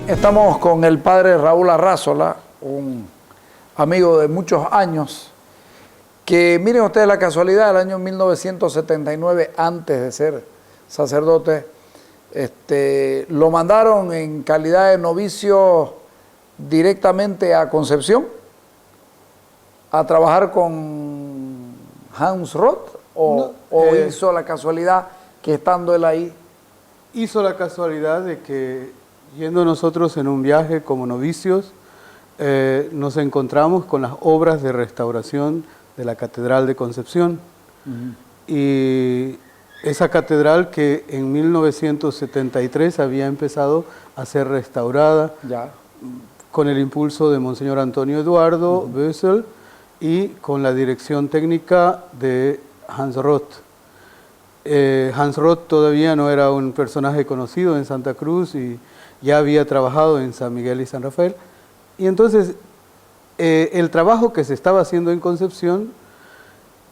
Estamos con el padre Raúl Arrázola, un amigo de muchos años, que miren ustedes la casualidad, el año 1979, antes de ser sacerdote, lo mandaron en calidad de novicio directamente a Concepción a trabajar con Hans Roth, o hizo la casualidad que estando él ahí. Hizo la casualidad de que yendo nosotros en un viaje como novicios, nos encontramos con las obras de restauración de la Catedral de Concepción. Y esa catedral que en 1973 había empezado a ser restaurada con el impulso de Monseñor Antonio Eduardo Bösel y con la dirección técnica de Hans Roth. Hans Roth todavía no era un personaje conocido en Santa Cruz y ya había trabajado en San Miguel y San Rafael. Y entonces el trabajo que se estaba haciendo en Concepción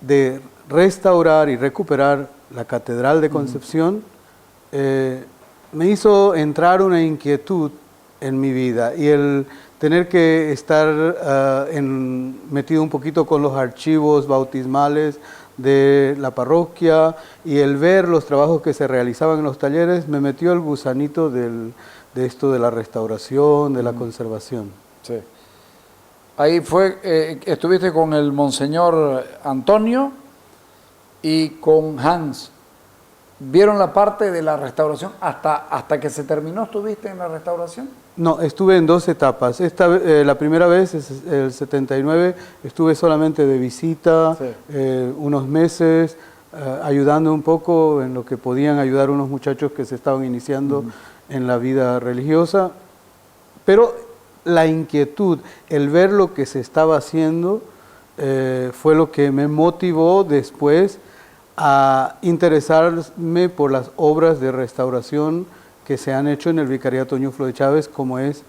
de restaurar y recuperar la Catedral de Concepción me hizo entrar una inquietud en mi vida, y el tener que estar metido un poquito con los archivos bautismales de la parroquia y el ver los trabajos que se realizaban en los talleres me metió el gusanito de esto de la restauración, de la conservación. Sí. Ahí fue, estuviste con el Monseñor Antonio y con Hans. ¿Vieron la parte de la restauración hasta que se terminó? ¿Estuviste en la restauración? No, estuve en dos etapas. La primera vez, el 79, estuve solamente de visita, unos meses, ayudando un poco en lo que podían ayudar unos muchachos que se estaban iniciando en la vida religiosa. Pero la inquietud, el ver lo que se estaba haciendo, fue lo que me motivó después a interesarme por las obras de restauración que se han hecho en el Vicariato Ñuflo de Chávez, como es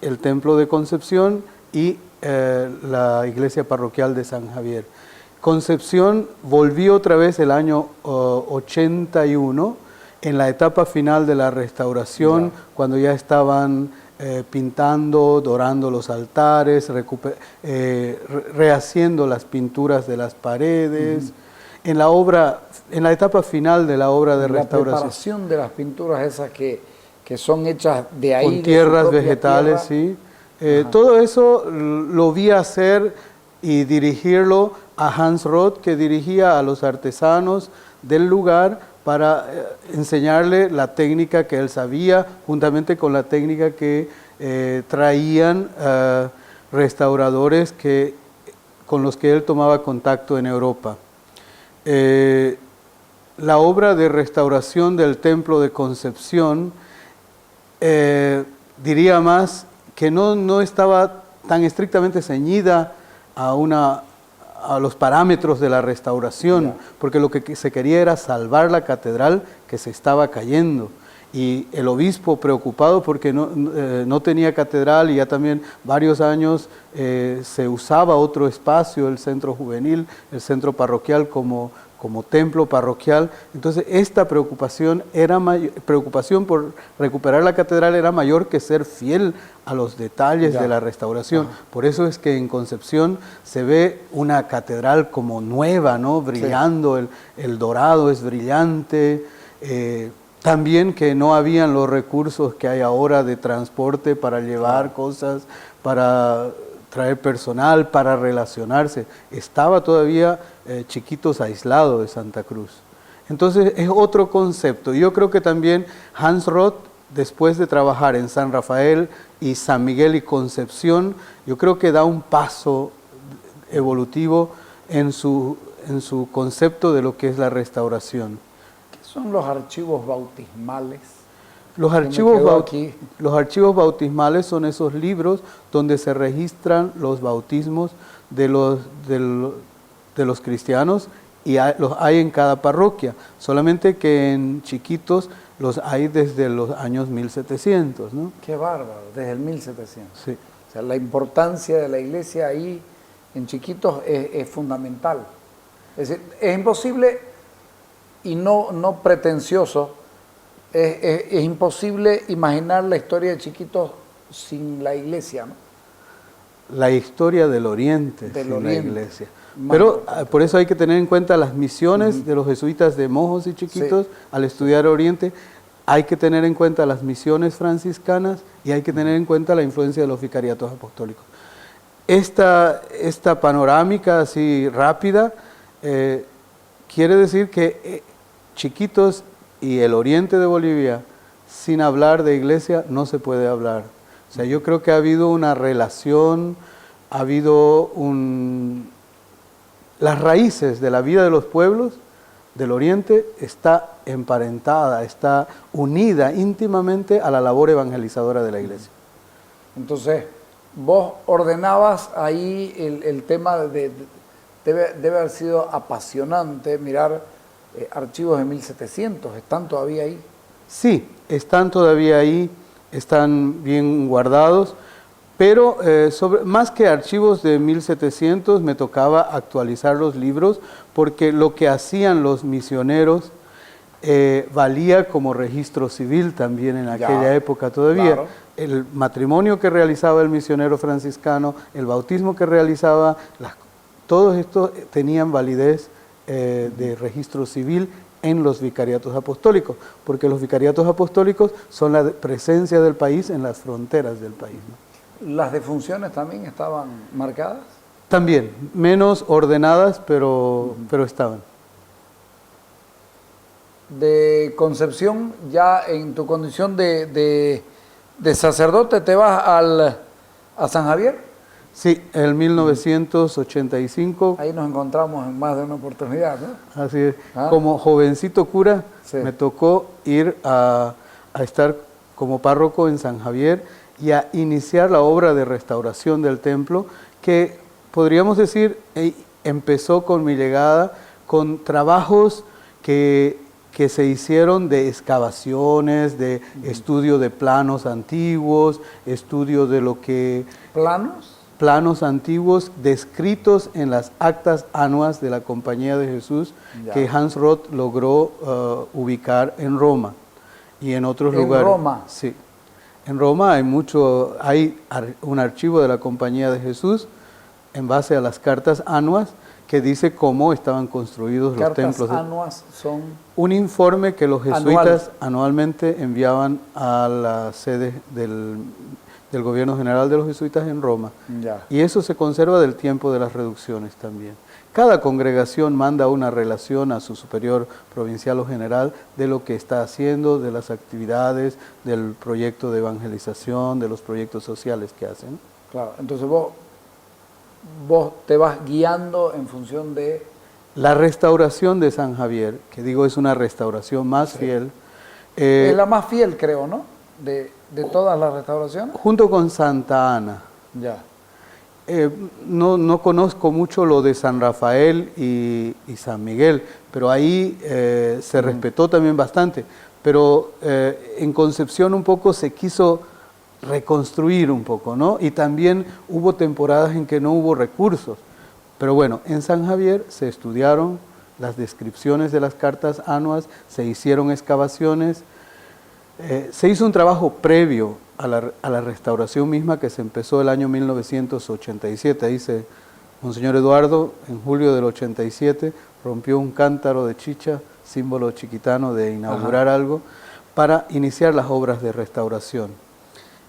el Templo de Concepción y la Iglesia Parroquial de San Javier. Concepción volvió otra vez el año 81, en la etapa final de la restauración, cuando ya estaban pintando, dorando los altares, rehaciendo las pinturas de las paredes. En la etapa final de la obra de restauración. La preparación de las pinturas esas que son hechas de ahí. Con tierras vegetales, tierra. Sí. Todo eso lo vi hacer y dirigirlo a Hans Roth, que dirigía a los artesanos del lugar para enseñarle la técnica que él sabía, juntamente con la técnica que traían restauradores con los que él tomaba contacto en Europa. La obra de restauración del Templo de Concepción, diría más que no estaba tan estrictamente ceñida a los parámetros de la restauración, porque lo que se quería era salvar la catedral que se estaba cayendo. Y el obispo, preocupado porque no tenía catedral, y ya también varios años se usaba otro espacio, el centro juvenil, el centro parroquial como templo parroquial. Entonces esta preocupación por recuperar la catedral era mayor que ser fiel a los detalles de la restauración. Por eso es que en Concepción se ve una catedral como nueva, ¿no? Brillando, el dorado es brillante. También que no habían los recursos que hay ahora de transporte para llevar cosas, para traer personal, para relacionarse. Estaba todavía Chiquitos aislado de Santa Cruz. Entonces es otro concepto. Yo creo que también Hans Roth, después de trabajar en San Rafael y San Miguel y Concepción, yo creo que da un paso evolutivo en su concepto de lo que es la restauración. ¿Son los archivos bautismales? Los archivos bautismales son esos libros donde se registran los bautismos de los cristianos, y los hay en cada parroquia, solamente que en Chiquitos los hay desde los años 1700, ¿no? Qué bárbaro, desde el 1700. Sí. O sea, la importancia de la iglesia ahí en Chiquitos es fundamental. Es decir, es imposible y no pretencioso, es imposible imaginar la historia de Chiquitos sin la iglesia, ¿no? La historia del Oriente, Del sin Oriente. la iglesia. Pero por eso hay que tener en cuenta las misiones Ujú. de los jesuitas de Mojos y Chiquitos Sí. al estudiar Oriente. Hay que tener en cuenta las misiones franciscanas y hay que tener en cuenta la influencia de los vicariatos apostólicos. Esta panorámica así rápida quiere decir que Chiquitos y el oriente de Bolivia, sin hablar de iglesia, no se puede hablar. O sea, yo creo que ha habido una relación, ha habido las raíces de la vida de los pueblos del oriente está emparentada, está unida íntimamente a la labor evangelizadora de la iglesia. Entonces, vos ordenabas ahí el tema debe haber sido apasionante mirar archivos de 1700, ¿están todavía ahí? Sí, están todavía ahí, están bien guardados, pero más que archivos de 1700 me tocaba actualizar los libros porque lo que hacían los misioneros valía como registro civil también en aquella época todavía. Claro. El matrimonio que realizaba el misionero franciscano, el bautismo que realizaba, todos estos tenían validez de registro civil en los vicariatos apostólicos, porque los vicariatos apostólicos son la presencia del país en las fronteras del país, ¿no? ¿Las defunciones también estaban marcadas? También, menos ordenadas, pero estaban. De Concepción, ya en tu condición de sacerdote, ¿te vas a San Javier? Sí, en 1985. Ahí nos encontramos en más de una oportunidad, ¿no? Así es. Como jovencito cura, sí, me tocó ir a estar como párroco en San Javier y a iniciar la obra de restauración del templo, que podríamos decir empezó con mi llegada, con trabajos que se hicieron de excavaciones, de estudio de planos antiguos, estudio de lo que... ¿Planos? Planos antiguos descritos en las actas anuas de la Compañía de Jesús que Hans Roth logró ubicar en Roma y en otros lugares. ¿En Roma? Sí. En Roma hay un archivo de la Compañía de Jesús en base a las cartas anuas que dice cómo estaban construidos los templos. Cartas anuas son... Un informe que los jesuitas anualmente enviaban a la sede del gobierno general de los jesuitas en Roma. Ya. Y eso se conserva del tiempo de las reducciones también. Cada congregación manda una relación a su superior provincial o general de lo que está haciendo, de las actividades, del proyecto de evangelización, de los proyectos sociales que hacen. Claro, entonces vos te vas guiando en función de... La restauración de San Javier, que digo es una restauración más fiel. es la más fiel, creo, ¿no? De todas las restauraciones. Junto con Santa Ana. Ya. No conozco mucho lo de San Rafael y San Miguel, pero ahí se respetó también bastante. Pero en Concepción un poco se quiso reconstruir un poco, ¿no? Y también hubo temporadas en que no hubo recursos. Pero bueno, en San Javier se estudiaron las descripciones de las cartas anuas, se hicieron excavaciones, se hizo un trabajo previo a la restauración misma que se empezó el año 1987. Dice Monseñor Eduardo, en julio del 87, rompió un cántaro de chicha, símbolo chiquitano de inaugurar algo, para iniciar las obras de restauración.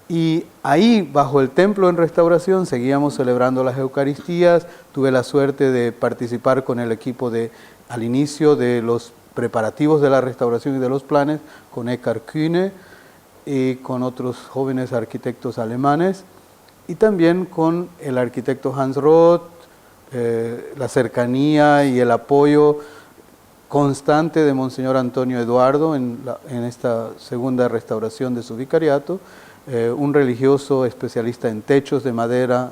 Y ahí, bajo el templo en restauración, seguíamos celebrando las Eucaristías. Tuve la suerte de participar con el equipo al inicio de los preparativos de la restauración y de los planes, con Eckhard Kühne y con otros jóvenes arquitectos alemanes, y también con el arquitecto Hans Roth, la cercanía y el apoyo constante de Monseñor Antonio Eduardo en esta segunda restauración de su vicariato, un religioso especialista en techos de madera,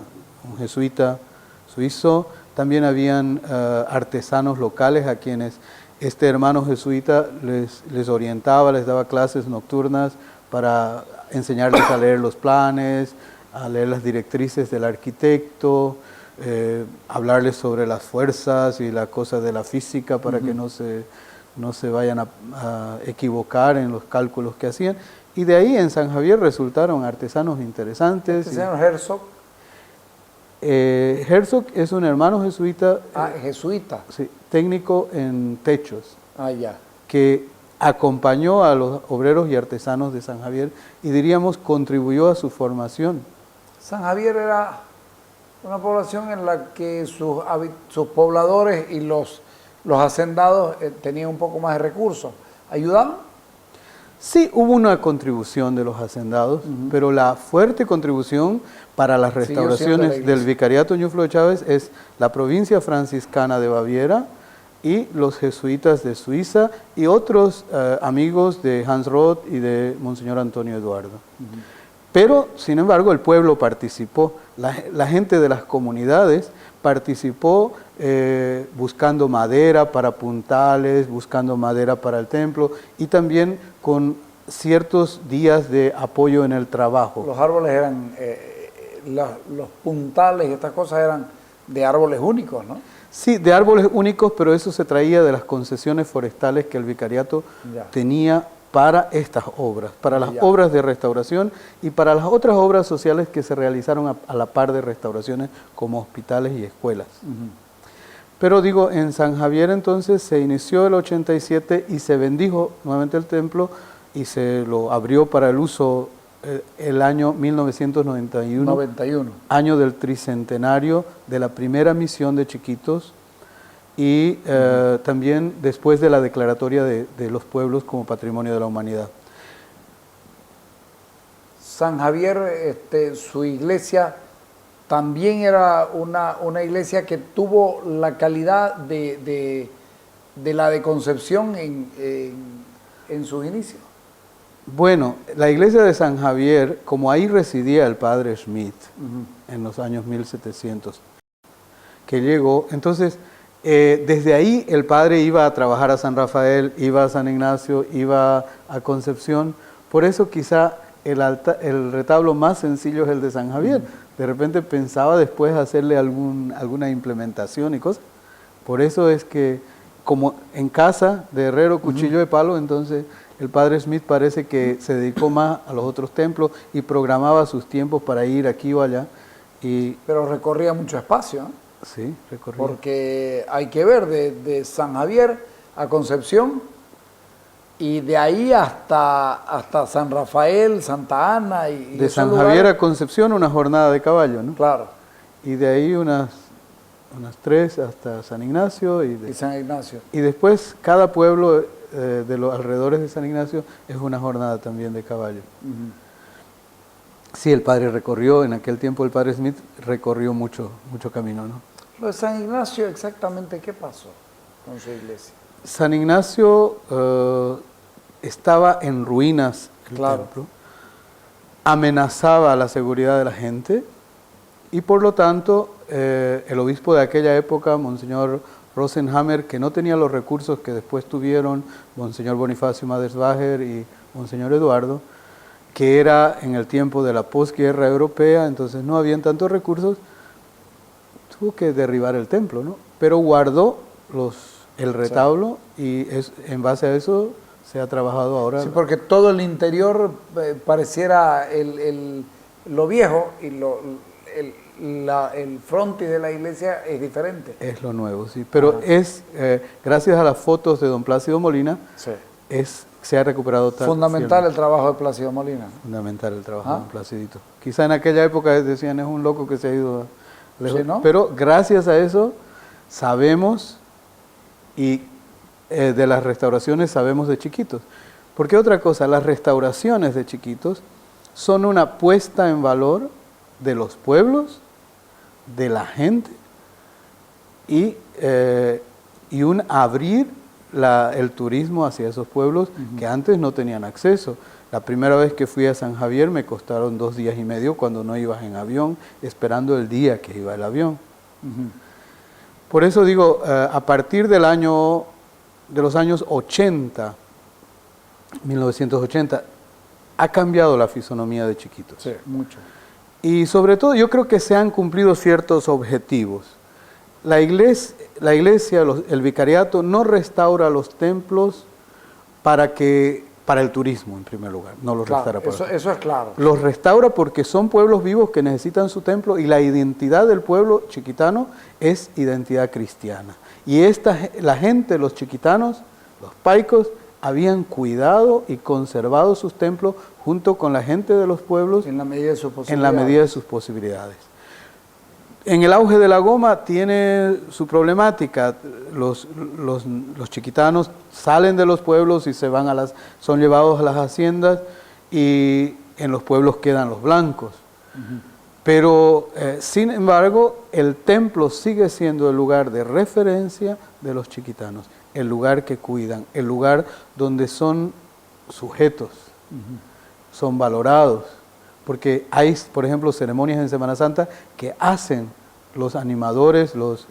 un jesuita suizo. También habían artesanos locales a quienes este hermano jesuita les orientaba, les daba clases nocturnas para enseñarles a leer los planes, a leer las directrices del arquitecto, hablarles sobre las fuerzas y la cosa de la física para que no se vayan a equivocar en los cálculos que hacían. Y de ahí en San Javier resultaron artesanos interesantes. Este señor Herzog. Herzog es un hermano jesuita, Jesuita. sí, técnico en techos, Ya. que acompañó a los obreros y artesanos de San Javier y diríamos contribuyó a su formación. San Javier era una población en la que sus pobladores y los hacendados tenían un poco más de recursos. ¿Ayudaban? Sí, hubo una contribución de los hacendados, pero la fuerte contribución para las restauraciones del Vicariato Ñuflo de Chávez es la provincia franciscana de Baviera y los jesuitas de Suiza y otros amigos de Hans Roth y de Monseñor Antonio Eduardo. Pero, sin embargo, el pueblo participó, la gente de las comunidades participó buscando madera para puntales, buscando madera para el templo y también con ciertos días de apoyo en el trabajo. Los árboles eran, los puntales y estas cosas eran de árboles únicos, ¿no? Sí, de árboles únicos, pero eso se traía de las concesiones forestales que el vicariato tenía para estas obras, para las obras de restauración y para las otras obras sociales que se realizaron a la par de restauraciones como hospitales y escuelas. Pero digo, en San Javier entonces se inició el 87 y se bendijo nuevamente el templo y se lo abrió para el uso el año 1991, año del tricentenario de la primera misión de Chiquitos y también después de la declaratoria de los pueblos como Patrimonio de la Humanidad. San Javier, su iglesia también era una iglesia que tuvo la calidad de la de Concepción en sus inicios. Bueno, la iglesia de San Javier, como ahí residía el padre Schmidt en los años 1700, que llegó, entonces desde ahí el padre iba a trabajar a San Rafael, iba a San Ignacio, iba a Concepción, por eso quizá el retablo más sencillo es el de San Javier. De repente pensaba después hacerle alguna implementación y cosas. Por eso es que, como en casa de herrero, cuchillo de palo, entonces el padre Schmidt parece que se dedicó más a los otros templos y programaba sus tiempos para ir aquí o allá. Pero recorría mucho espacio, ¿no? Sí, recorría. Porque hay que ver, de San Javier a Concepción, y de ahí hasta San Rafael, Santa Ana. Y de San Javier a Concepción una jornada de caballo, ¿no? Claro. Y de ahí unas 3 hasta San Ignacio. Y San Ignacio. Y después cada pueblo de los alrededores de San Ignacio es una jornada también de caballo. Sí, el padre recorrió, en aquel tiempo el padre Smith recorrió mucho camino, ¿no? Lo de San Ignacio, exactamente, ¿qué pasó con su iglesia? San Ignacio estaba en ruinas, el templo, amenazaba la seguridad de la gente y por lo tanto el obispo de aquella época, Monseñor Rosenhammer, que no tenía los recursos que después tuvieron Monseñor Bonifacio Madersbacher y Monseñor Eduardo, que era en el tiempo de la posguerra europea, entonces no habían tantos recursos, tuvo que derribar el templo, ¿no? Pero guardó el retablo y en base a eso se ha trabajado ahora. Sí, porque todo el interior pareciera lo viejo y el frontis de la iglesia es diferente. Es lo nuevo, sí. Pero gracias a las fotos de don Plácido Molina, se ha recuperado tal. Fundamental el trabajo de Plácido Molina. Fundamental el trabajo de don Placidito. Quizá en aquella época decían es un loco que se ha ido lejos. Sí, ¿no? Pero gracias a eso sabemos y de las restauraciones sabemos de Chiquitos. Porque otra cosa, las restauraciones de Chiquitos son una puesta en valor de los pueblos, de la gente y un abrir el turismo hacia esos pueblos que antes no tenían acceso. La primera vez que fui a San Javier me costaron 2 días y medio cuando no ibas en avión, esperando el día que iba el avión. Por eso digo, a partir de los años 80, 1980, ha cambiado la fisonomía de Chiquitos. Sí, mucho. Y sobre todo yo creo que se han cumplido ciertos objetivos. La iglesia, el vicariato no restaura los templos para que para el turismo en primer lugar, no los Claro, restaura para eso es claro. los restaura porque son pueblos vivos que necesitan su templo y la identidad del pueblo chiquitano es identidad cristiana. Y la gente, los chiquitanos, los paicos, habían cuidado y conservado sus templos junto con la gente de los pueblos En la medida de sus posibilidades. en la medida de sus posibilidades. En el auge de la goma tiene su problemática. Los chiquitanos salen de los pueblos y son llevados a las haciendas y en los pueblos quedan los blancos. Pero, sin embargo, el templo sigue siendo el lugar de referencia de los chiquitanos, el lugar que cuidan, el lugar donde son sujetos, son valorados. Porque hay, por ejemplo, ceremonias en Semana Santa que hacen los animadores, los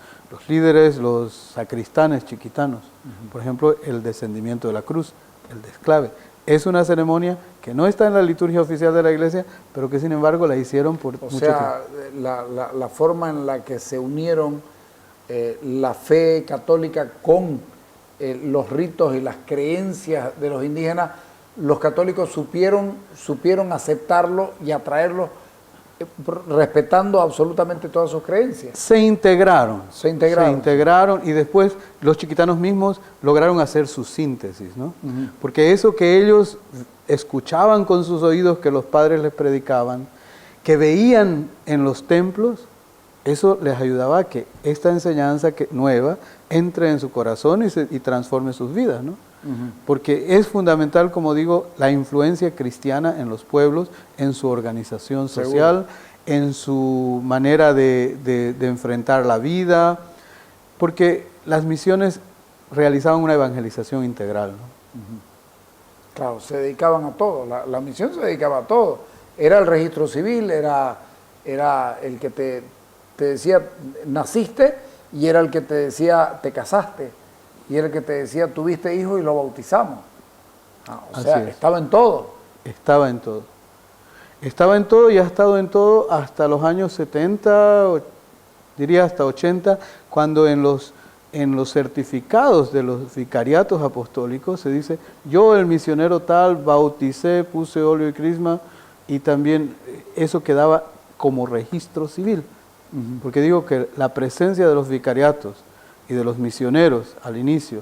líderes, los sacristanes chiquitanos. Por ejemplo, el descendimiento de la cruz, el desclave. Es una ceremonia que no está en la liturgia oficial de la iglesia, pero que sin embargo la hicieron por mucho tiempo. O sea, la forma en la que se unieron la fe católica con los ritos y las creencias de los indígenas, los católicos supieron aceptarlo y atraerlo, respetando absolutamente todas sus creencias. Se integraron y después los chiquitanos mismos lograron hacer su síntesis, ¿no? Porque eso que ellos escuchaban con sus oídos que los padres les predicaban, que veían en los templos, eso les ayudaba a que esta enseñanza nueva entre en su corazón y transforme sus vidas, ¿no? Porque es fundamental, como digo, la influencia cristiana en los pueblos, en su organización social, en su manera de enfrentar la vida, porque las misiones realizaban una evangelización integral, ¿no? Claro, se dedicaban a todo, la misión se dedicaba a todo. Era el registro civil, era el que te decía naciste y era el que te decía te casaste. Y era el que te decía, tuviste hijo y lo bautizamos. O sea, estaba en todo. Estaba en todo. Estaba en todo y ha estado en todo hasta los años 70, diría hasta 80, cuando en los certificados de los vicariatos apostólicos se dice, yo el misionero tal, bauticé, puse óleo y crisma, y también eso quedaba como registro civil. Porque digo que la presencia de los vicariatos y de los misioneros al inicio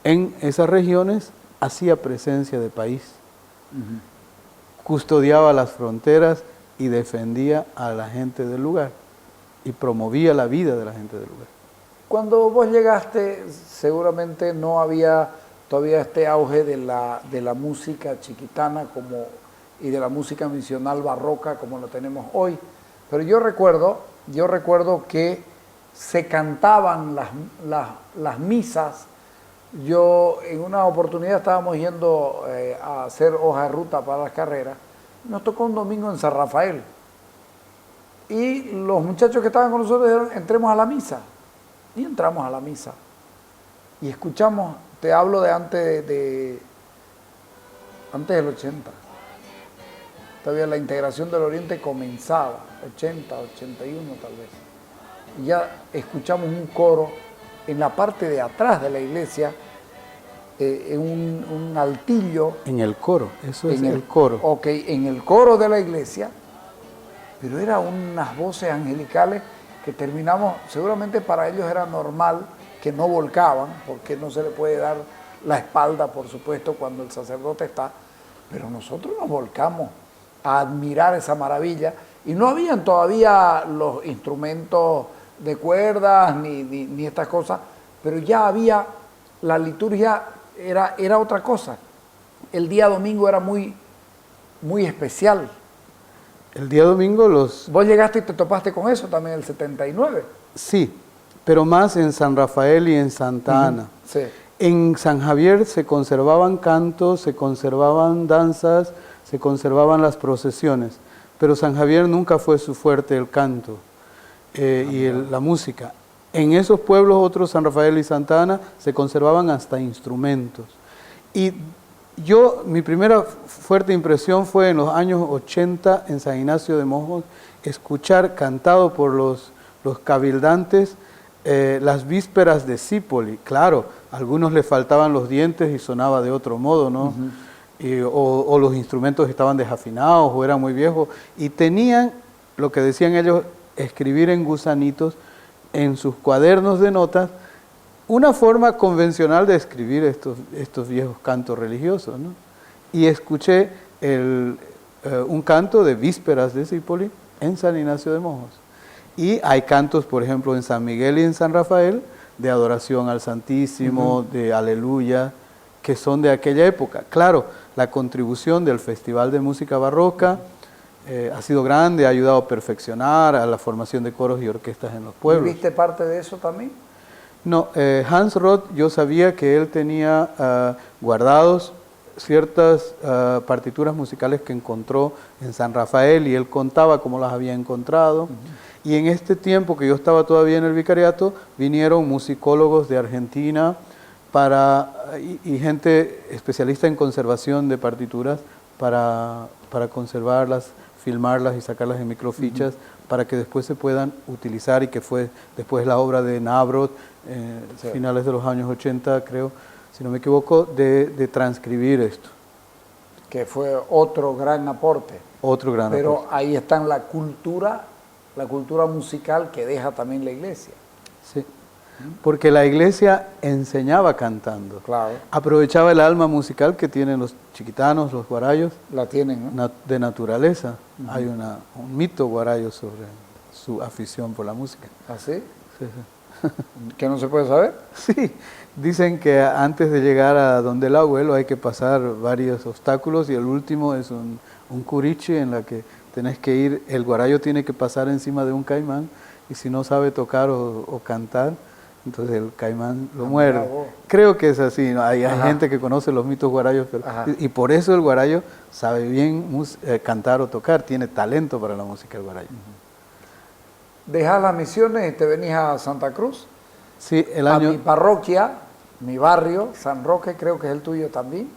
en esas regiones hacía presencia de país, custodiaba las fronteras y defendía a la gente del lugar y promovía la vida de la gente del lugar. Cuando vos llegaste, seguramente no había todavía este auge de la música chiquitana y de la música misional barroca como lo tenemos hoy, pero yo recuerdo que se cantaban las misas. Yo en una oportunidad estábamos yendo a hacer hoja de ruta para las carreras, nos tocó un domingo en San Rafael y los muchachos que estaban con nosotros dijeron, entremos a la misa, y entramos a la misa y escuchamos, te hablo de antes del 80, todavía la integración del Oriente comenzaba, 80, 81 tal vez. Y ya escuchamos un coro en la parte de atrás de la iglesia, en un altillo. En el coro, eso es el coro. Ok, en el coro de la iglesia, pero eran unas voces angelicales que terminamos, seguramente para ellos era normal que no volcaban, porque no se le puede dar la espalda, por supuesto, cuando el sacerdote está, pero nosotros nos volcamos a admirar esa maravilla, y no habían todavía los instrumentos de cuerdas ni estas cosas, pero ya había, la liturgia era otra cosa. El día domingo era muy, muy especial. El día domingo Vos llegaste y te topaste con eso también en el 79. Sí, pero más en San Rafael y en Santa Ana. Sí. En San Javier se conservaban cantos, se conservaban danzas, se conservaban las procesiones, pero San Javier nunca fue su fuerte el canto. La música. En esos pueblos otros, San Rafael y Santa Ana, se conservaban hasta instrumentos. Y mi primera fuerte impresión fue en los años 80 en San Ignacio de Mojos, escuchar cantado por los cabildantes las vísperas de Cípoli. Claro, a algunos les faltaban los dientes y sonaba de otro modo, ¿no? o los instrumentos estaban desafinados o eran muy viejos y tenían, lo que decían ellos, escribir en gusanitos en sus cuadernos de notas una forma convencional de escribir estos viejos cantos religiosos, ¿no? Y escuché un canto de vísperas de Zípoli en San Ignacio de Mojos. Y hay cantos, por ejemplo, en San Miguel y en San Rafael, de adoración al Santísimo, de aleluya, que son de aquella época. Claro, la contribución del Festival de Música Barroca ha sido grande, ha ayudado a perfeccionar a la formación de coros y orquestas en los pueblos. ¿Viste parte de eso también? No, Hans Roth, yo sabía que él tenía guardados ciertas partituras musicales que encontró en San Rafael y él contaba cómo las había encontrado. Y en este tiempo que yo estaba todavía en el vicariato, vinieron musicólogos de Argentina y gente especialista en conservación de partituras para conservarlas, filmarlas y sacarlas en microfichas para que después se puedan utilizar y que fue después la obra de Nabrot, finales de los años 80 creo, si no me equivoco, de transcribir esto. Que fue otro gran aporte. Otro gran aporte. Pero ahí está la cultura musical que deja también la iglesia. Sí, porque la iglesia enseñaba cantando. Claro. Aprovechaba el alma musical que tienen los chiquitanos, los guarayos. La tienen, ¿no? De naturaleza. Hay un mito guarayo sobre su afición por la música. ¿Ah, sí? Sí, sí. ¿Que no se puede saber? Sí, dicen que antes de llegar a donde el abuelo hay que pasar varios obstáculos y el último es un curiche en la que tenés que ir, el guarayo tiene que pasar encima de un caimán y si no sabe tocar o cantar, entonces el caimán lo muerde. Creo que es así, ¿no? Hay gente que conoce los mitos guarayos, pero, y por eso el guarayo sabe bien cantar o tocar, tiene talento para la música el guarayo. Dejás las misiones y te venís a Santa Cruz. Sí, a mi parroquia, mi barrio, San Roque, creo que es el tuyo también,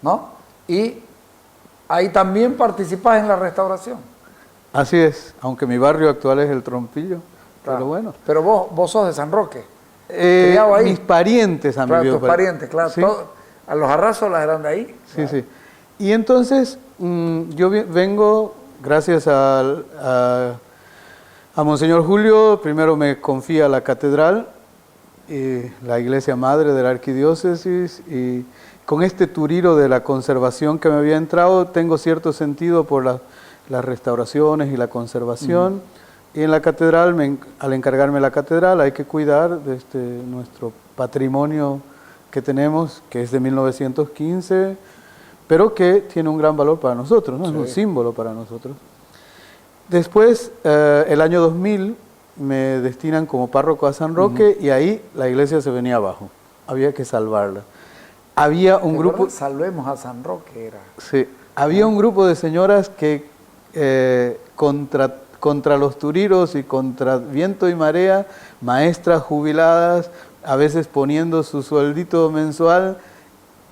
¿no? Y ahí también participás en la restauración. Así es, aunque mi barrio actual es el Trompillo, claro. Pero bueno. Pero vos sos de San Roque, criado ahí. Mis parientes han vivido. Tus parientes, claro. ¿Sí? A los Arrazolas eran de ahí. Sí, claro. Sí. Y entonces yo vengo, gracias a Monseñor Julio, primero me confía la catedral, la iglesia madre de la arquidiócesis, y con este turiro de la conservación que me había entrado, tengo cierto sentido por las restauraciones y la conservación. Y en la catedral, al encargarme de la catedral, hay que cuidar de nuestro patrimonio que tenemos, que es de 1915, pero que tiene un gran valor para nosotros, ¿no? Sí. Es un símbolo para nosotros. Después, el año 2000, me destinan como párroco a San Roque y ahí la iglesia se venía abajo. Había que salvarla. Había un grupo... Salvemos a San Roque, era. Sí. Había un grupo de señoras que contra los turiros y contra viento y marea, maestras jubiladas, a veces poniendo su sueldito mensual,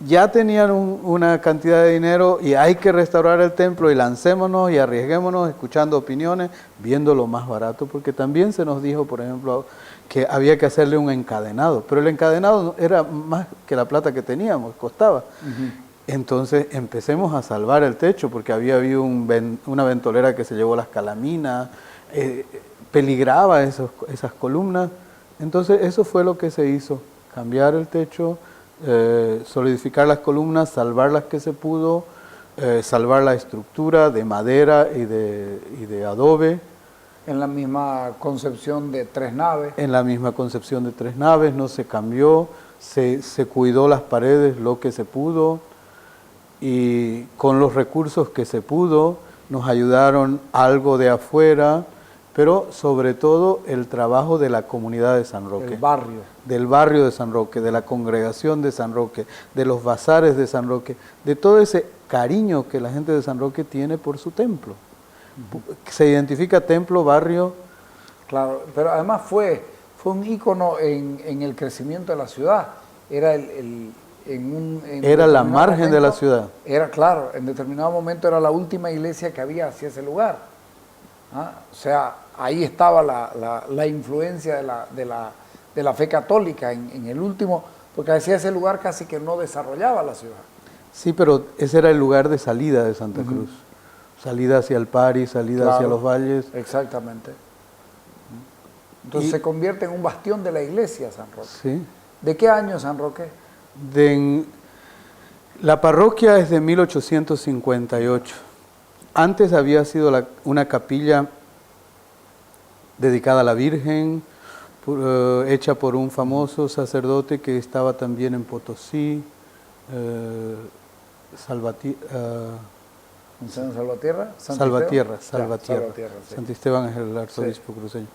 ya tenían una cantidad de dinero y hay que restaurar el templo y lancémonos y arriesguémonos escuchando opiniones, viendo lo más barato, porque también se nos dijo, por ejemplo, que había que hacerle un encadenado, pero el encadenado era más que la plata que teníamos, costaba. Entonces empecemos a salvar el techo, porque había habido una ventolera que se llevó las calaminas, peligraba esas columnas. Entonces eso fue lo que se hizo, cambiar el techo, solidificar las columnas, salvar las que se pudo, salvar la estructura de madera y de adobe. En la misma concepción de 3 naves. En la misma concepción de 3 naves, no se cambió, se cuidó las paredes lo que se pudo y con los recursos que se pudo nos ayudaron algo de afuera, pero sobre todo el trabajo de la comunidad de San Roque. Del barrio. Del barrio de San Roque, de la congregación de San Roque, de los bazares de San Roque, de todo ese cariño que la gente de San Roque tiene por su templo. Se identifica templo, barrio. Claro, pero además fue un ícono en el crecimiento de la ciudad. Era era la margen de la ciudad. Era, claro, en determinado momento era la última iglesia que había hacia ese lugar. O sea, ahí estaba la influencia de la fe católica en el último, porque hacia ese lugar casi que no desarrollaba la ciudad. Sí, pero ese era el lugar de salida de Santa Cruz. Salida hacia el Pari, salida hacia los valles. Exactamente. Entonces se convierte en un bastión de la iglesia San Roque. Sí. ¿De qué año San Roque? La parroquia es de 1858. Antes había sido una capilla dedicada a la Virgen, hecha por un famoso sacerdote que estaba también en Potosí, Salvatierra. Salvatierra. Sí. Santisteban es el arzobispo cruceño.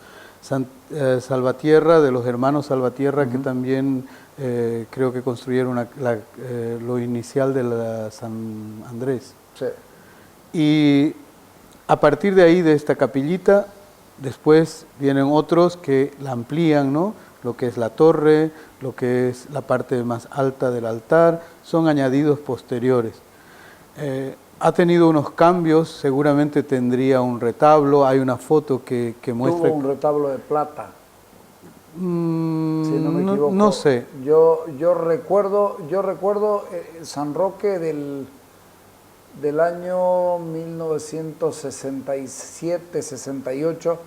Salvatierra, de los hermanos Salvatierra, que también creo que construyeron lo inicial de la San Andrés. Sí. Y a partir de ahí, de esta capillita, después vienen otros que la amplían, ¿no? Lo que es la torre, lo que es la parte más alta del altar, son añadidos posteriores. Ha tenido unos cambios, seguramente tendría un retablo, hay una foto que muestra... Tuvo un retablo de plata. Si no me equivoco. No sé. Yo recuerdo San Roque del año 1967, 68,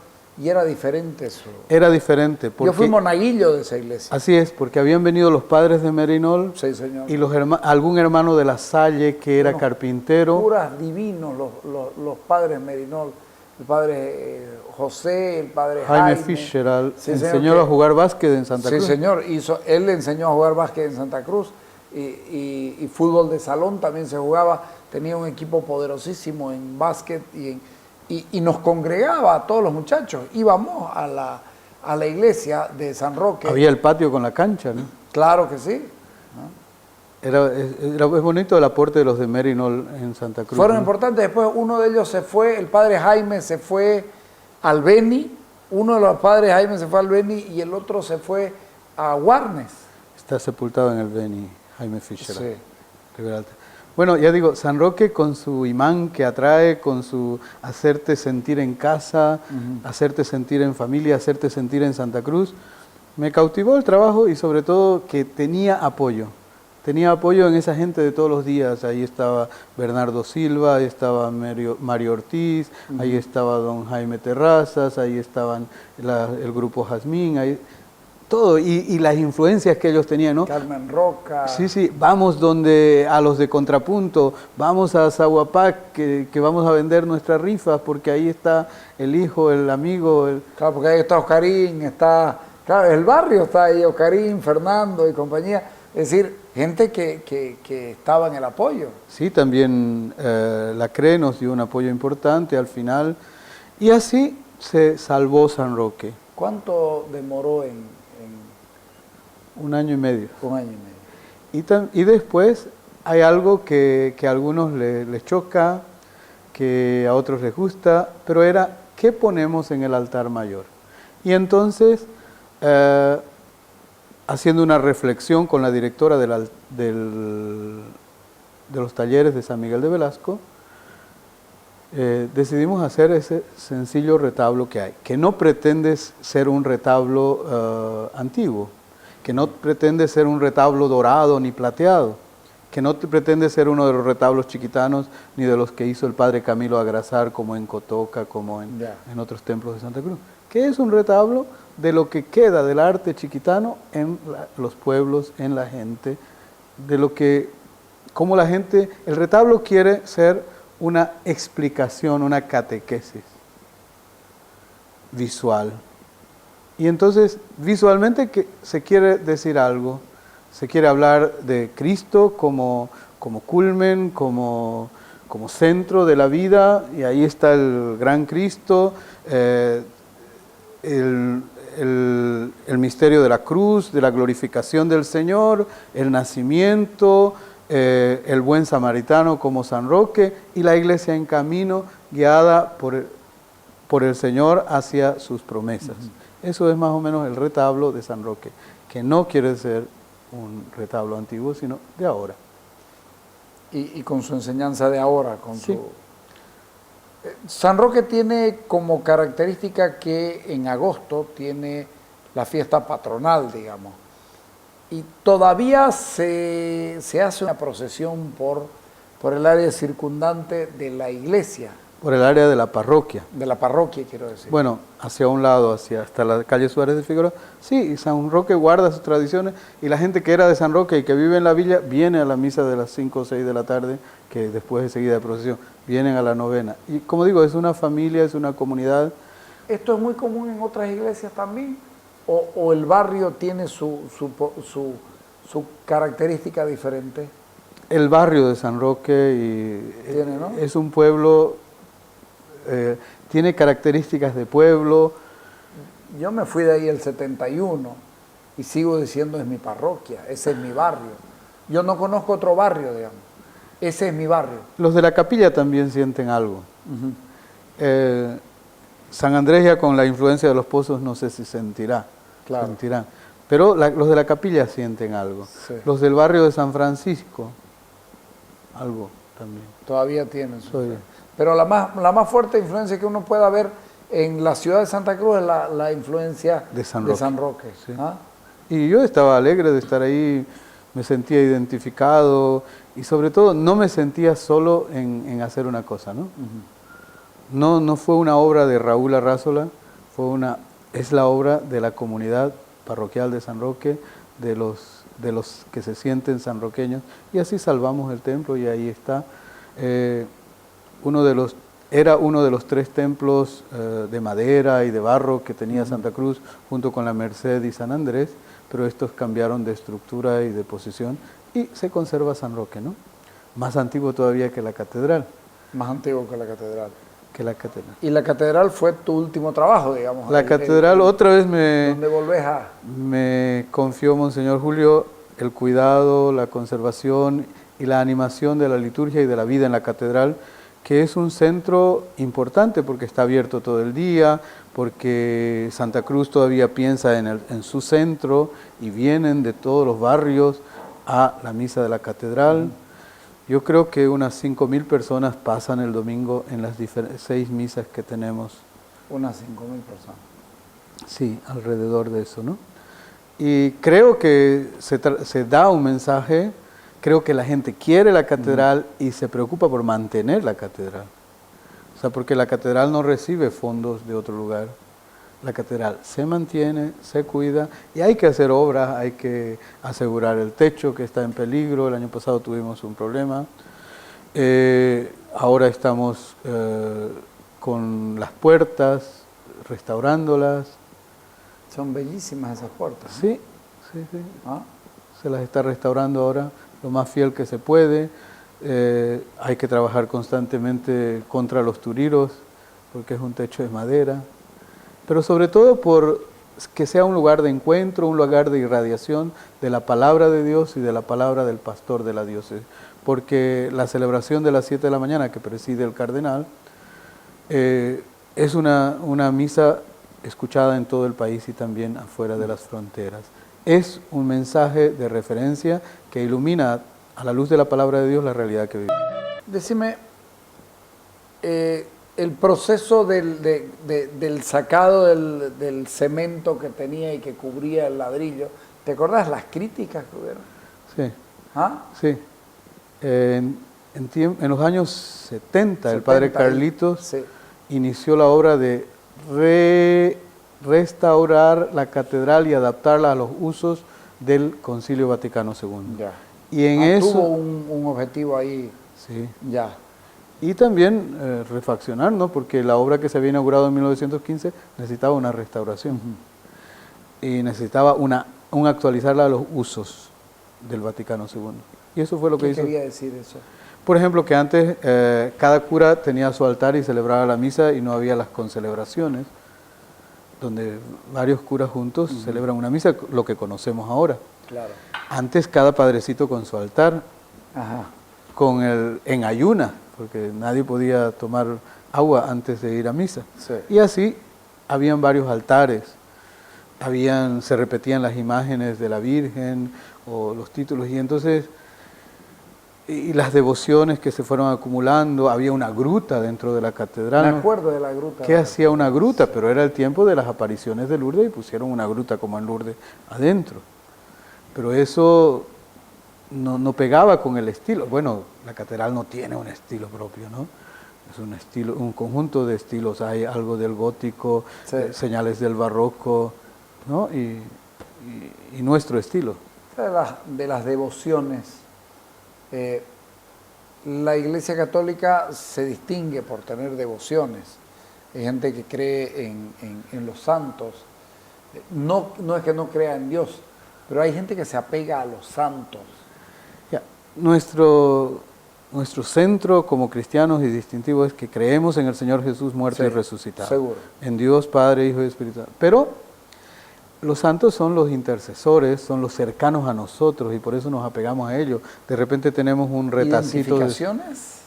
y era diferente eso. Era diferente. Yo fui monaguillo de esa iglesia. Así es, porque habían venido los padres de Merinol, sí, señor, y algún hermano de la Salle que era carpintero. Curas divinos los padres Merinol. El padre José, el padre Jaime Fischer, sí, enseñó a jugar básquet en Santa Cruz. Sí, señor, él le enseñó a jugar básquet en Santa Cruz y fútbol de salón también se jugaba. Tenía un equipo poderosísimo en básquet y nos congregaba a todos los muchachos. Íbamos a la iglesia de San Roque. Había el patio con la cancha, ¿no? Claro que sí. Es bonito el aporte de los de Merinol en Santa Cruz. Fueron ¿no? importantes. Después uno de ellos se fue, el padre Jaime se fue al Beni. Uno de los padres Jaime se fue al Beni y el otro se fue a Warnes. Está sepultado en el Beni, Jaime Fischer. Sí. Bueno, ya digo, San Roque con su imán que atrae, con su hacerte sentir en casa, hacerte sentir en familia, hacerte sentir en Santa Cruz, me cautivó el trabajo y sobre todo que tenía apoyo. Tenía apoyo en esa gente de todos los días. Ahí estaba Bernardo Silva, ahí estaba Mario Ortiz, ahí estaba don Jaime Terrazas, ahí estaban el grupo Jazmín, ahí todo, y las influencias que ellos tenían, ¿no? Carmen Roca. Sí, vamos a los de Contrapunto, vamos a Zahuapac, que vamos a vender nuestras rifas, porque ahí está el hijo, el amigo. Claro, porque ahí está Oscarín, claro, el barrio está ahí, Oscarín, Fernando y compañía. Es decir, gente que estaba en el apoyo. Sí, también la CRE nos dio un apoyo importante al final, y así se salvó San Roque. ¿Cuánto demoró en 1 año y medio. 1 año y medio. Y después hay algo que a algunos les choca, que a otros les gusta, pero era, ¿qué ponemos en el altar mayor? Y entonces, haciendo una reflexión con la directora de los talleres de San Miguel de Velasco, decidimos hacer ese sencillo retablo que hay, que no pretende ser un retablo antiguo, que no pretende ser un retablo dorado ni plateado, que no pretende ser uno de los retablos chiquitanos ni de los que hizo el padre Camilo Agrasar, como en Cotoca, como en otros templos de Santa Cruz, que es un retablo de lo que queda del arte chiquitano en los pueblos, en la gente, de lo que, como la gente, el retablo quiere ser una explicación, una catequesis visual. Y entonces, visualmente que se quiere decir algo, se quiere hablar de Cristo como culmen, como centro de la vida, y ahí está el gran Cristo, el misterio de la cruz, de la glorificación del Señor, el nacimiento, el buen samaritano como San Roque, y la iglesia en camino, guiada por el Señor hacia sus promesas. Eso es más o menos el retablo de San Roque, que no quiere ser un retablo antiguo, sino de ahora. Y con su enseñanza de ahora, San Roque tiene como característica que en agosto tiene la fiesta patronal, digamos. Y todavía se hace una procesión por el área circundante de la iglesia, Por el área de la parroquia. de la parroquia, quiero decir. Bueno, hacia un lado, hasta la calle Suárez de Figueroa. Sí, y San Roque guarda sus tradiciones y la gente que era de San Roque y que vive en la villa viene a la misa de las 5 o 6 de la tarde, que después de seguida de procesión, vienen a la novena. Y como digo, es una familia, es una comunidad. ¿Esto es muy común en otras iglesias también? ¿O el barrio tiene su característica diferente? El barrio de San Roque Tiene, ¿no? es un pueblo, tiene características de pueblo. Yo me fui de ahí el 71 y sigo diciendo es mi parroquia, ese es mi barrio. Yo no conozco otro barrio, digamos. Ese es mi barrio. Los de la capilla también sienten algo. San Andrés ya con la influencia de los pozos no sé si sentirán. Pero los de la capilla sienten algo. Sí. Los del barrio de San Francisco, algo también. Todavía tienen su fe. Pero la más fuerte influencia que uno pueda ver en la ciudad de Santa Cruz es la influencia De San Roque. Sí. ¿Ah? Y yo estaba alegre de estar ahí, me sentía identificado y sobre todo no me sentía solo en hacer una cosa, ¿no? No fue una obra de Raúl Arrázola, es la obra de la comunidad parroquial de San Roque, de los que se sienten sanroqueños, y así salvamos el templo y ahí está. Era uno de los 3 templos de madera y de barro que tenía Santa Cruz, junto con la Merced y San Andrés, pero estos cambiaron de estructura y de posición, y se conserva San Roque, ¿no? Más antiguo todavía que la catedral. Más antiguo que la catedral. Y la catedral fue tu último trabajo, digamos. La catedral otra vez ¿Dónde volvés me confió Monseñor Julio el cuidado, la conservación y la animación de la liturgia y de la vida en la catedral, que es un centro importante porque está abierto todo el día, porque Santa Cruz todavía piensa en su centro y vienen de todos los barrios a la misa de la catedral. Yo creo que unas 5.000 personas pasan el domingo en las 6 misas que tenemos. Unas 5.000 personas. Sí, alrededor de eso, ¿no? Y creo que se da un mensaje, creo que la gente quiere la catedral y se preocupa por mantener la catedral. O sea, porque la catedral no recibe fondos de otro lugar. La catedral se mantiene, se cuida y hay que hacer obras, hay que asegurar el techo que está en peligro. El año pasado tuvimos un problema. Ahora estamos con las puertas, restaurándolas. Son bellísimas esas puertas, ¿no? Sí. ¿Ah? Se las está restaurando ahora lo más fiel que se puede. Hay que trabajar constantemente contra los turiros porque es un techo de madera. Pero sobre todo por que sea un lugar de encuentro, un lugar de irradiación de la palabra de Dios y de la palabra del pastor de la diócesis. Porque la celebración de las 7 de la mañana que preside el cardenal es una misa escuchada en todo el país y también afuera de las fronteras. Es un mensaje de referencia que ilumina a la luz de la palabra de Dios la realidad que vivimos. Decime, el proceso del sacado del cemento que tenía y que cubría el ladrillo, ¿te acordás las críticas que hubieron? Sí. ¿Ah? Sí. En los años 70, el padre Carlitos inició la obra de restaurar la catedral y adaptarla a los usos del Concilio Vaticano II. Ya. Y en eso tuvo un objetivo ahí. Sí. Ya. Y también refaccionar, ¿no? Porque la obra que se había inaugurado en 1915 necesitaba una restauración. Y necesitaba un actualizarla a los usos del Vaticano II. Y eso fue lo que hizo. ¿Qué quería decir eso? Por ejemplo, que antes cada cura tenía su altar y celebraba la misa y no había las concelebraciones, donde varios curas juntos celebran una misa, lo que conocemos ahora. Claro. Antes cada padrecito con su altar, Ajá. en ayuna, porque nadie podía tomar agua antes de ir a misa. Sí. Y así habían varios altares, se repetían las imágenes de la Virgen o los títulos, y entonces y las devociones que se fueron acumulando. Había una gruta dentro de la catedral. Me acuerdo de la gruta. ¿Qué hacía una gruta? Pero era el tiempo de las apariciones de Lourdes y pusieron una gruta como en Lourdes adentro. pero eso no pegaba con el estilo. Bueno, la catedral no tiene un estilo propio, ¿no? Es un estilo, un conjunto de estilos. Hay algo del gótico, Sí. señales del barroco, ¿no? Y nuestro estilo. De las devociones, la Iglesia Católica se distingue por tener devociones. Hay gente que cree en los santos. No es que no crea en Dios, pero hay gente que se apega a los santos. Ya, nuestro centro como cristianos y distintivo es que creemos en el Señor Jesús muerto y resucitado. Seguro. En Dios Padre, Hijo y Espíritu Santo. Pero los santos son los intercesores, son los cercanos a nosotros y por eso nos apegamos a ellos. De repente tenemos un retacito. ¿Identificaciones?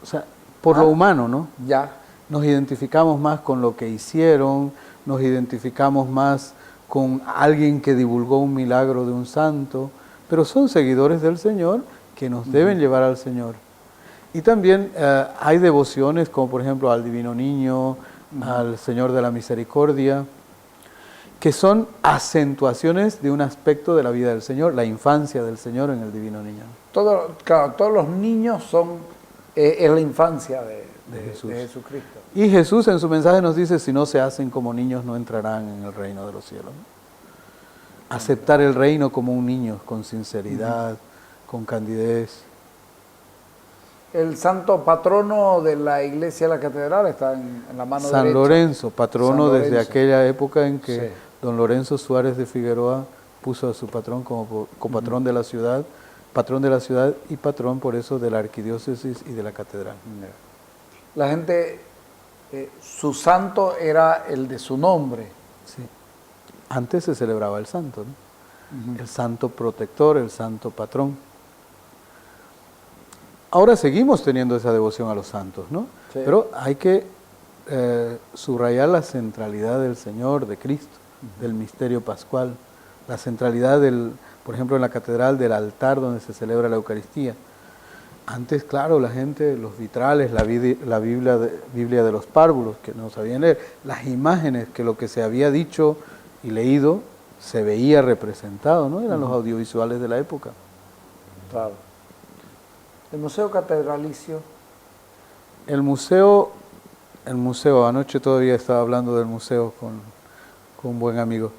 O sea, por lo humano, ¿no? Ya. Nos identificamos más con lo que hicieron, nos identificamos más con alguien que divulgó un milagro de un santo, pero son seguidores del Señor que nos deben llevar al Señor. Y también hay devociones como por ejemplo al Divino Niño, al Señor de la Misericordia, que son acentuaciones de un aspecto de la vida del Señor, la infancia del Señor en el Divino Niño. Claro, todos los niños es la infancia de Jesús. de Jesucristo. Y Jesús en su mensaje nos dice, si no se hacen como niños no entrarán en el reino de los cielos. Aceptar el reino como un niño, con sinceridad, con candidez. El santo patrono de la iglesia de la catedral está en la mano derecha. San Lorenzo, patrono San desde Lorenzo. aquella época en que Sí. don Lorenzo Suárez de Figueroa puso a su patrón como copatrón de la ciudad, patrón de la ciudad y patrón por eso de la arquidiócesis y de la catedral. La gente, su santo era el de su nombre. Sí. Antes se celebraba el santo, ¿no? El santo protector, el santo patrón. Ahora seguimos teniendo esa devoción a los santos, ¿no? Sí. Pero hay que subrayar la centralidad del Señor, de Cristo, del misterio pascual, la centralidad por ejemplo, en la catedral del altar donde se celebra la Eucaristía. Antes, claro, la gente, los vitrales, la Biblia de los párvulos, que no sabían leer, las imágenes, que lo que se había dicho y leído se veía representado, ¿no? Eran los audiovisuales de la época. Claro. El Museo Catedralicio. El museo, anoche todavía estaba hablando del museo con un buen amigo.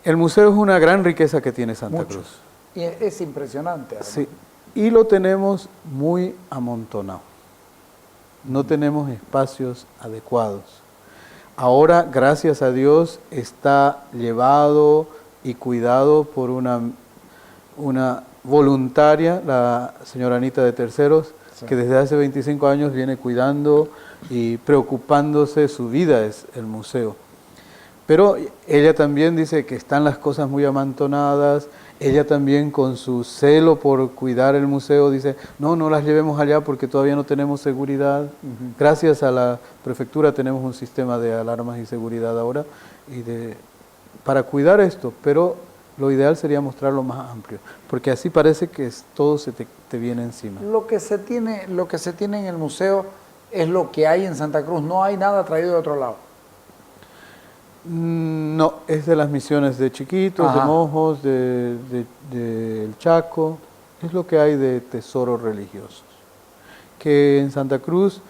El museo es una gran riqueza que tiene Santa Mucho. Cruz. Y es impresionante. Además. Sí, y lo tenemos muy amontonado. No tenemos espacios adecuados. Ahora, gracias a Dios, está llevado y cuidado por una voluntaria, la señora Anita de Terceros, Sí. que desde hace 25 años viene cuidando y preocupándose, su vida es el museo. Pero ella también dice que están las cosas muy amontonadas, ella también con su celo por cuidar el museo dice, no las llevemos allá porque todavía no tenemos seguridad. Gracias a la prefectura tenemos un sistema de alarmas y seguridad ahora para cuidar esto, pero lo ideal sería mostrarlo más amplio, porque así parece que todo se te viene encima. Lo que se tiene en el museo es lo que hay en Santa Cruz, no hay nada traído de otro lado. No, es de las misiones de Chiquitos, Ajá. de Mojos, del Chaco, es lo que hay de tesoros religiosos. Que en Santa Cruz,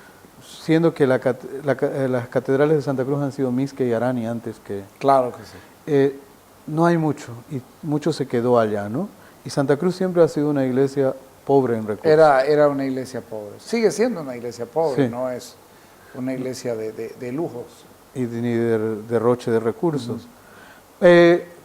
siendo que las catedrales de Santa Cruz han sido Mixque y Arani antes que... Claro que sí. No hay mucho, y mucho se quedó allá, ¿no? Y Santa Cruz siempre ha sido una iglesia pobre en recursos. Era una iglesia pobre. Sigue siendo una iglesia pobre, Sí. no es una iglesia de lujos. Y ni de derroche de recursos.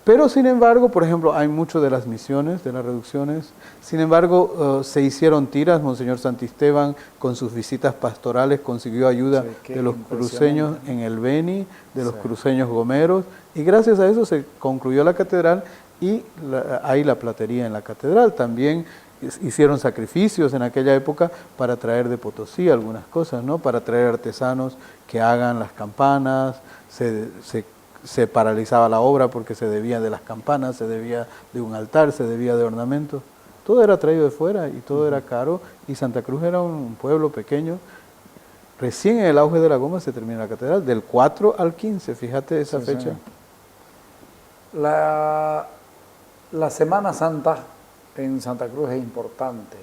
Pero sin embargo, por ejemplo, hay mucho de las misiones, de las reducciones. Sin embargo, se hicieron tiras. Monseñor Santisteban, con sus visitas pastorales, consiguió ayuda Sí, de los cruceños en el Beni, de los Sí. cruceños gomeros, y gracias a eso se concluyó la catedral y hay la platería en la catedral. También hicieron sacrificios en aquella época para traer de Potosí algunas cosas, ¿no? Para traer artesanos que hagan las campanas, se paralizaba la obra porque se debía de las campanas, se debía de un altar, se debía de ornamentos. Todo era traído de fuera y todo era caro, y Santa Cruz era un pueblo pequeño. Recién en el auge de la goma se termina la catedral, del 4 al 15, fíjate esa Sí, fecha. sí. La Semana Santa en Santa Cruz es importante.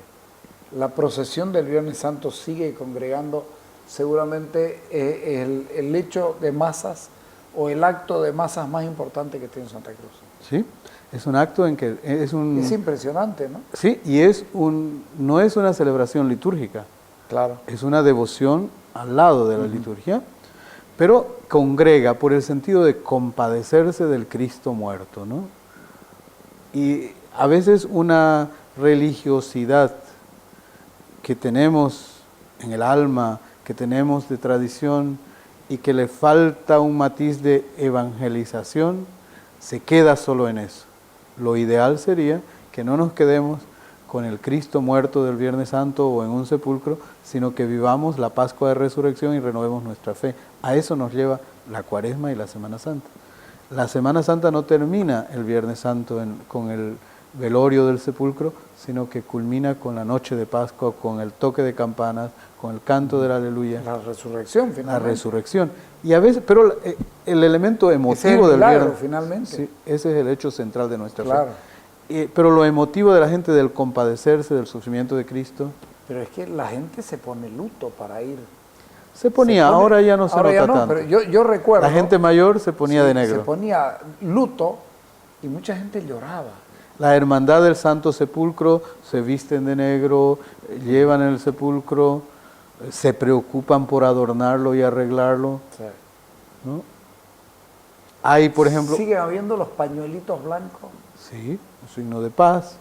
La procesión del Viernes Santo sigue congregando, seguramente el hecho de masas o el acto de masas más importante que tiene Santa Cruz. Sí, es un acto en que es un... Es impresionante, ¿no? Sí, y no es una celebración litúrgica. Claro. Es una devoción al lado de la liturgia, pero congrega por el sentido de compadecerse del Cristo muerto, ¿no? Y a veces una religiosidad que tenemos en el alma, que tenemos de tradición y que le falta un matiz de evangelización, se queda solo en eso. Lo ideal sería que no nos quedemos con el Cristo muerto del Viernes Santo o en un sepulcro, sino que vivamos la Pascua de Resurrección y renovemos nuestra fe. A eso nos lleva la Cuaresma y la Semana Santa. La Semana Santa no termina el Viernes Santo con el velorio del sepulcro, sino que culmina con la noche de Pascua, con el toque de campanas, con el canto del aleluya. La resurrección, finalmente. La resurrección. Y a veces, pero el elemento emotivo del milagro, Viernes, finalmente. sí, ese es el hecho central de nuestra Claro. fe. Pero lo emotivo de la gente del compadecerse del sufrimiento de Cristo. Pero es que la gente se pone luto para ir. Se ponía, ahora ya no se ahora nota ya no, tanto. pero yo recuerdo. La gente mayor se ponía de negro. Se ponía luto y mucha gente lloraba. La hermandad del Santo Sepulcro se visten de negro, llevan el sepulcro, se preocupan por adornarlo y arreglarlo, Sí. ¿no? Hay, por ejemplo... ¿Siguen habiendo los pañuelitos blancos? Sí, un signo de paz,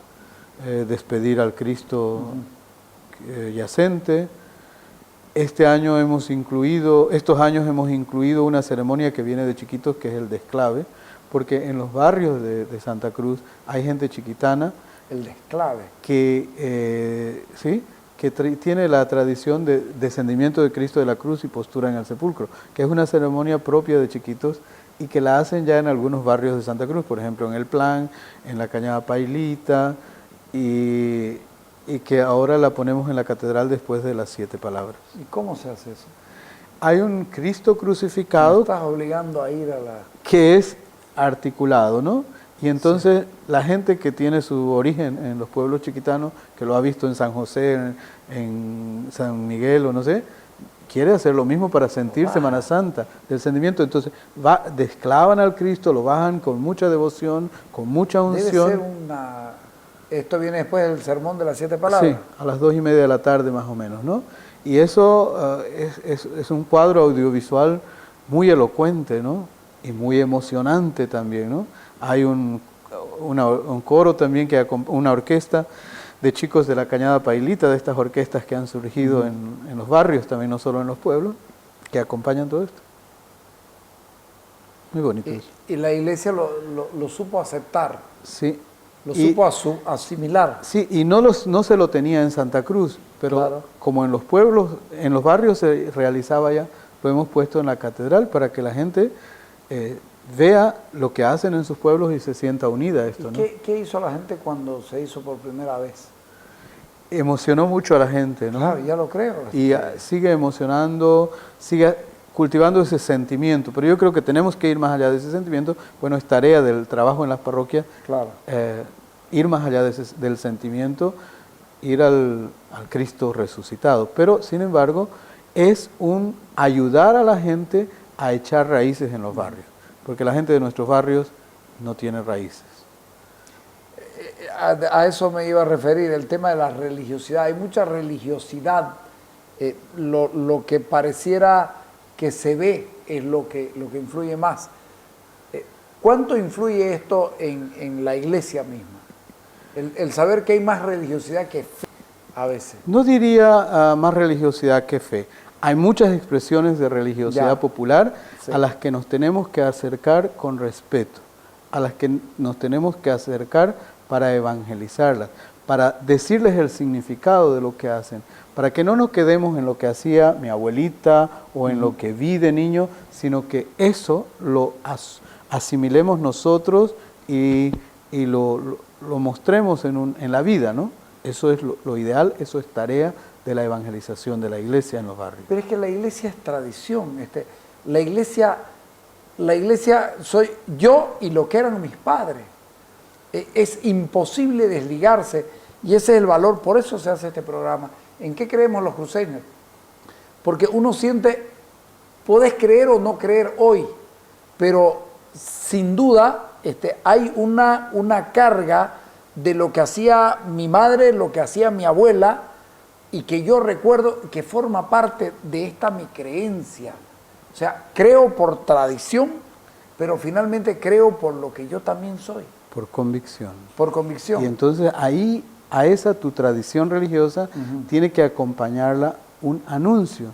despedir al Cristo yacente. Estos años hemos incluido una ceremonia que viene de chiquitos, que es el desclave, porque en los barrios de Santa Cruz hay gente chiquitana. El desclave. Que, tiene la tradición de descendimiento de Cristo de la cruz y postura en el sepulcro, que es una ceremonia propia de chiquitos y que la hacen ya en algunos barrios de Santa Cruz, por ejemplo en El Plan, en la Cañada Pailita, y que ahora la ponemos en la catedral después de las 7 palabras. ¿Y cómo se hace eso? Hay un Cristo crucificado. Me estás obligando a ir a la... Que es articulado, ¿no? Y entonces la gente que tiene su origen en los pueblos chiquitanos, que lo ha visto en San José, en San Miguel o no sé, quiere hacer lo mismo para sentir Semana Santa, del sentimiento. Entonces desclavan al Cristo, lo bajan con mucha devoción, con mucha unción. Debe ser una... Esto viene después del sermón de las 7 palabras. Sí, a las 2:30 de la tarde más o menos, ¿no? Y eso es un cuadro audiovisual muy elocuente, ¿no? Y muy emocionante también, ¿no? Hay un coro también, una orquesta de chicos de la Cañada Pailita, de estas orquestas que han surgido en los barrios también, no solo en los pueblos, que acompañan todo esto. Muy bonito eso. Y la iglesia lo supo aceptar. Sí. Lo supo asimilar. Sí, y no se lo tenía en Santa Cruz, pero claro, como en los pueblos, en los barrios se realizaba ya, lo hemos puesto en la catedral para que la gente vea lo que hacen en sus pueblos y se sienta unida a esto, ¿no? ¿Qué hizo la gente cuando se hizo por primera vez? Emocionó mucho a la gente, ¿no? Claro, ya lo creo. Y sigue emocionando, sigue cultivando ese sentimiento, pero yo creo que tenemos que ir más allá de ese sentimiento. Bueno, es tarea del trabajo en las parroquias, claro, ir más allá del sentimiento, ir al Cristo resucitado. Pero, sin embargo, es un ayudar a la gente a echar raíces en los barrios, porque la gente de nuestros barrios no tiene raíces. A eso me iba a referir, el tema de la religiosidad. Hay mucha religiosidad, lo que pareciera que se ve es lo que influye más. ¿Cuánto influye esto en la iglesia misma? El saber que hay más religiosidad que fe a veces. No diría más religiosidad que fe. Hay muchas expresiones de religiosidad popular a las que nos tenemos que acercar con respeto, a las que nos tenemos que acercar para evangelizarlas, para decirles el significado de lo que hacen, para que no nos quedemos en lo que hacía mi abuelita o en lo que vi de niño, sino que eso lo asimilemos nosotros y lo mostremos en la vida, ¿no? Eso es lo ideal, eso es tarea de la evangelización de la iglesia en los barrios. Pero es que la iglesia es tradición. La iglesia soy yo y lo que eran mis padres. Es imposible desligarse y ese es el valor, por eso se hace este programa. ¿En qué creemos los cruceños? Porque uno siente, podés creer o no creer hoy, pero sin duda hay una carga de lo que hacía mi madre, lo que hacía mi abuela, y que yo recuerdo que forma parte de esta mi creencia. O sea, creo por tradición, pero finalmente creo por lo que yo también soy. Por convicción. Por convicción. Y entonces ahí, a esa tu tradición religiosa, tiene que acompañarla un anuncio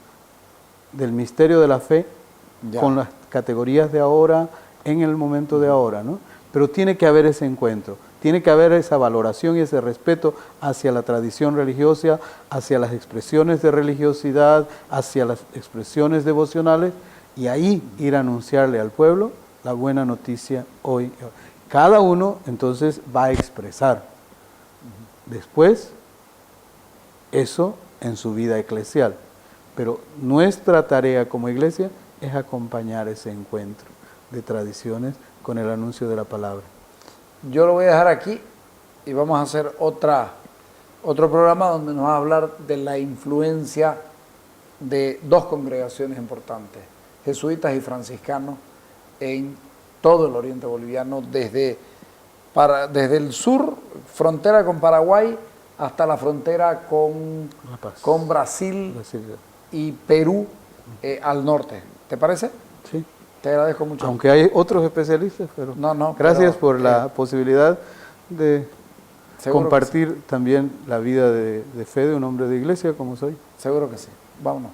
del misterio de la fe con las categorías de ahora, en el momento de ahora, ¿no? Pero tiene que haber ese encuentro, tiene que haber esa valoración y ese respeto hacia la tradición religiosa, hacia las expresiones de religiosidad, hacia las expresiones devocionales, y ahí ir a anunciarle al pueblo la buena noticia hoy. Cada uno entonces va a expresar después eso en su vida eclesial. Pero nuestra tarea como iglesia es acompañar ese encuentro de tradiciones con el anuncio de la palabra. Yo lo voy a dejar aquí y vamos a hacer otro programa donde nos va a hablar de la influencia de dos congregaciones importantes, jesuitas y franciscanos, en todo el oriente boliviano, desde el sur, frontera con Paraguay, hasta la frontera con Brasil y Perú al norte. ¿Te parece? Sí. Te agradezco mucho. Aunque hay otros especialistas, pero no, gracias por la posibilidad de compartir sí. también la vida de fe de un hombre de iglesia como soy. Seguro que sí. Vámonos.